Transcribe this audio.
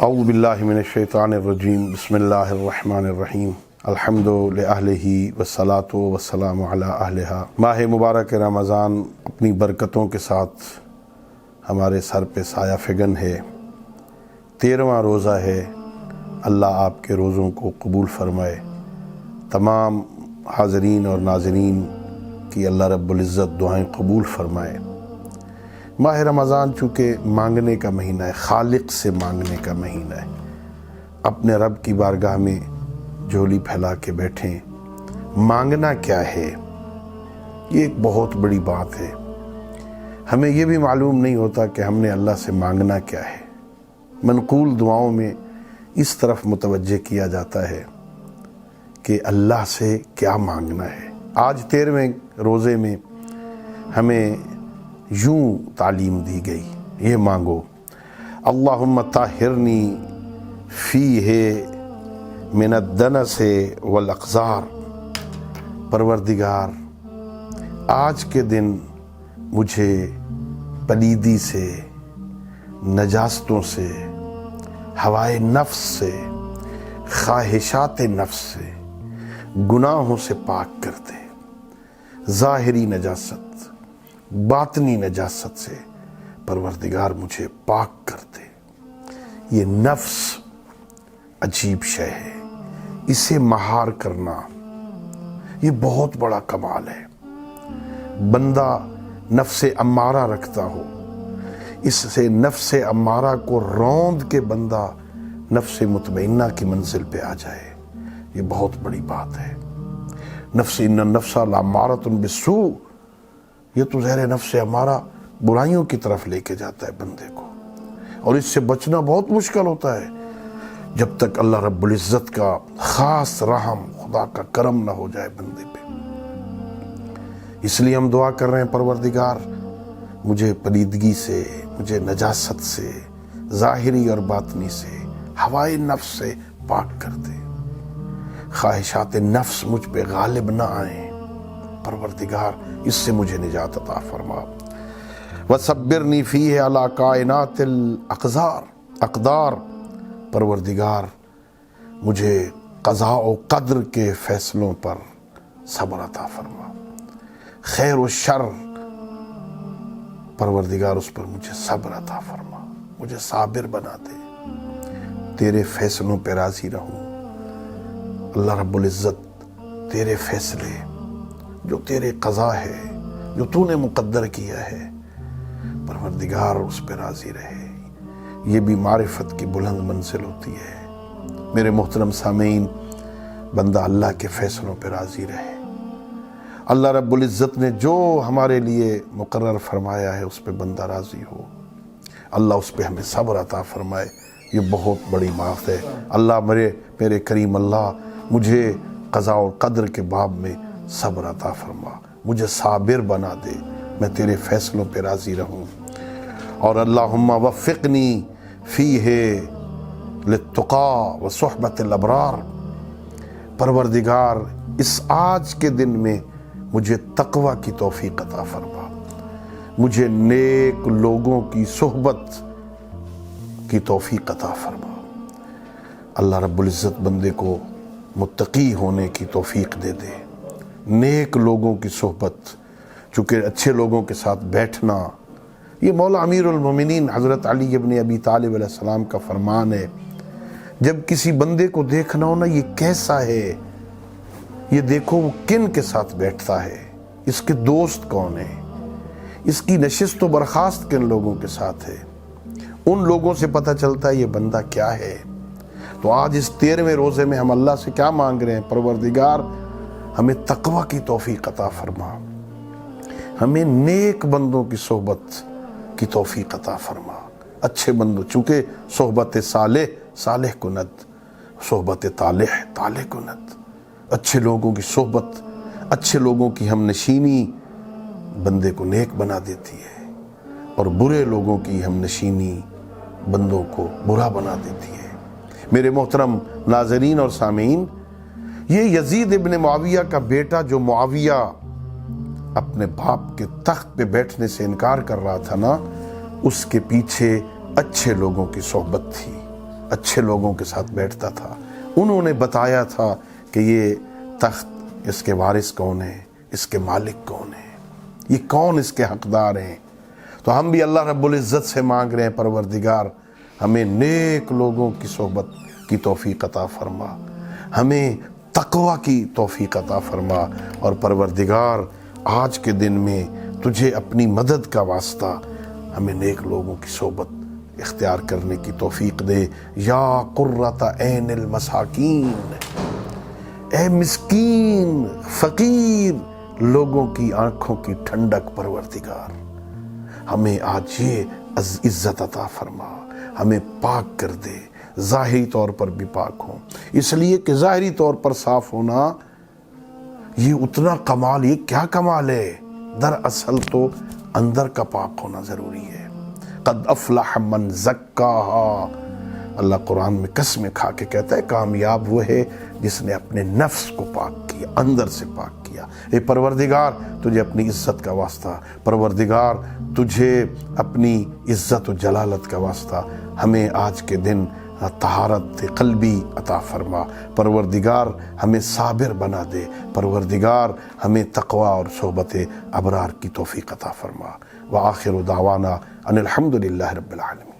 اعوذ باللہ من الشیطان الرجیم بسم اللہ الرحمن الرحیم الحمد لأہلہ والصلاة والسلام علی اہلہا۔ ماہ مبارک رمضان اپنی برکتوں کے ساتھ ہمارے سر پہ سایہ فگن ہے۔ 13واں روزہ ہے۔ اللہ آپ کے روزوں کو قبول فرمائے۔ تمام حاضرین اور ناظرین کی اللہ رب العزت دعائیں قبول فرمائے۔ ماہ رمضان چونکہ مانگنے کا مہینہ ہے، خالق سے مانگنے کا مہینہ ہے، اپنے رب کی بارگاہ میں جھولی پھیلا کے بیٹھیں۔ مانگنا کیا ہے، یہ ایک بہت بڑی بات ہے۔ ہمیں یہ بھی معلوم نہیں ہوتا کہ ہم نے اللہ سے مانگنا کیا ہے۔ منقول دعاؤں میں اس طرف متوجہ کیا جاتا ہے کہ اللہ سے کیا مانگنا ہے۔ آج 13ویں روزے میں ہمیں یوں تعلیم دی گئی، یہ مانگو: اللہم طہرنی فیہ من الدنس والاقذار۔ پروردگار آج کے دن مجھے پلیدی سے، نجاستوں سے، ہوائے نفس سے، خواہشات نفس سے، گناہوں سے پاک کر دے۔ ظاہری نجاست، باطنی نجاست سے پروردگار مجھے پاک کر دے۔ یہ نفس عجیب شے ہے، اسے مہار کرنا یہ بہت بڑا کمال ہے۔ بندہ نفس امارہ رکھتا ہو، اس سے نفس امارہ کو روند کے بندہ نفس مطمئنہ کی منزل پہ آ جائے، یہ بہت بڑی بات ہے۔ نفس ان النفس لامارۃ بالسوء، یہ تو زہر نفس ہمارا برائیوں کی طرف لے کے جاتا ہے بندے کو، اور اس سے بچنا بہت مشکل ہوتا ہے جب تک اللہ رب العزت کا خاص رحم، خدا کا کرم نہ ہو جائے بندے پہ۔ اس لیے ہم دعا کر رہے ہیں، پروردگار مجھے پلیدگی سے، مجھے نجاست سے، ظاہری اور باطنی سے، ہوائے نفس سے پاک کر دے۔ خواہشات نفس مجھ پہ غالب نہ آئیں، پروردگار اس سے مجھے نجات عطا فرما۔ وَصَبِّرْنِي فِيهِ عَلَىٰ کائنات الاقدار۔ پروردگار مجھے قضاء و قدر کے فیصلوں پر صبر عطا فرما۔ خیر و شر، پروردگار اس پر مجھے صبر عطا فرما، مجھے صابر بنا دے، تیرے فیصلوں پہ راضی رہوں۔ اللہ رب العزت تیرے فیصلے، جو تیرے قضاء ہے، جو تو نے مقدر کیا ہے، پروردگار اس پہ راضی رہے۔ یہ بھی معرفت کی بلند منزل ہوتی ہے۔ میرے محترم سامعین، بندہ اللہ کے فیصلوں پہ راضی رہے۔ اللہ رب العزت نے جو ہمارے لیے مقرر فرمایا ہے اس پہ بندہ راضی ہو۔ اللہ اس پہ ہمیں صبر عطا فرمائے، یہ بہت بڑی بات ہے۔ اللہ میرے کریم اللہ مجھے قضاء و قدر کے باب میں صبر عطا فرما، مجھے صابر بنا دے، میں تیرے فیصلوں پہ راضی رہوں۔ اور اللہم وفقنی فیہ للتقیٰ وصحبۃ الابرار۔ پروردگار اس آج کے دن میں مجھے تقوی کی توفیق عطا فرما، مجھے نیک لوگوں کی صحبت کی توفیق عطا فرما۔ اللہ رب العزت بندے کو متقی ہونے کی توفیق دے دے، نیک لوگوں کی صحبت، چونکہ اچھے لوگوں کے ساتھ بیٹھنا یہ مولا امیر المومنین حضرت علی ابن ابی طالب علیہ السلام کا فرمان ہے۔ جب کسی بندے کو دیکھنا ہو نا یہ کیسا ہے، یہ دیکھو وہ کن کے ساتھ بیٹھتا ہے، اس کے دوست کون ہیں، اس کی نشست و برخاست کن لوگوں کے ساتھ ہے، ان لوگوں سے پتہ چلتا ہے یہ بندہ کیا ہے۔ تو آج اس 13ویں روزے میں ہم اللہ سے کیا مانگ رہے ہیں؟ پروردگار ہمیں تقوی کی توفیق عطا فرما، ہمیں نیک بندوں کی صحبت کی توفیق عطا فرما، اچھے بندوں، چونکہ صحبت صالح صالح کند، صحبت طالح طالح کند۔ اچھے لوگوں کی صحبت، اچھے لوگوں کی ہم نشینی بندے کو نیک بنا دیتی ہے، اور برے لوگوں کی ہم نشینی بندوں کو برا بنا دیتی ہے۔ میرے محترم ناظرین اور سامعین، یہ یزید ابن معاویہ کا بیٹا جو معاویہ اپنے باپ کے تخت پہ بیٹھنے سے انکار کر رہا تھا نا، اس کے پیچھے اچھے لوگوں کی صحبت تھی، اچھے لوگوں کے ساتھ بیٹھتا تھا، انہوں نے بتایا تھا کہ یہ تخت، اس کے وارث کون ہیں، اس کے مالک کون ہیں، یہ کون اس کے حقدار ہیں۔ تو ہم بھی اللہ رب العزت سے مانگ رہے ہیں، پروردگار ہمیں نیک لوگوں کی صحبت کی توفیق عطا فرما، ہمیں تقوی کی توفیق عطا فرما، اور پروردگار آج کے دن میں تجھے اپنی مدد کا واسطہ ہمیں نیک لوگوں کی صحبت اختیار کرنے کی توفیق دے۔ یا قرۃ عین المساکین، اے مسکین فقیر لوگوں کی آنکھوں کی ٹھنڈک پروردگار، ہمیں آج یہ عزت عطا فرما، ہمیں پاک کر دے، ظاہری طور پر بھی پاک ہوں، اس لیے کہ ظاہری طور پر صاف ہونا یہ اتنا کمال، یہ کیا کمال ہے، دراصل تو اندر کا پاک ہونا ضروری ہے۔ قد افلح من زکاہا، اللہ قرآن میں قسمیں کھا کے کہتا ہے کامیاب وہ ہے جس نے اپنے نفس کو پاک کیا، اندر سے پاک کیا۔ اے پروردگار تجھے اپنی عزت کا واسطہ، پروردگار تجھے اپنی عزت و جلالت کا واسطہ ہمیں آج کے دن طہارت قلبی عطا فرما، پروردگار ہمیں صابر بنا دے، پروردگار ہمیں تقوی اور صحبت ابرار کی توفیق عطا فرما۔ وآخر دعوانا ان الحمد للہ رب العالمین۔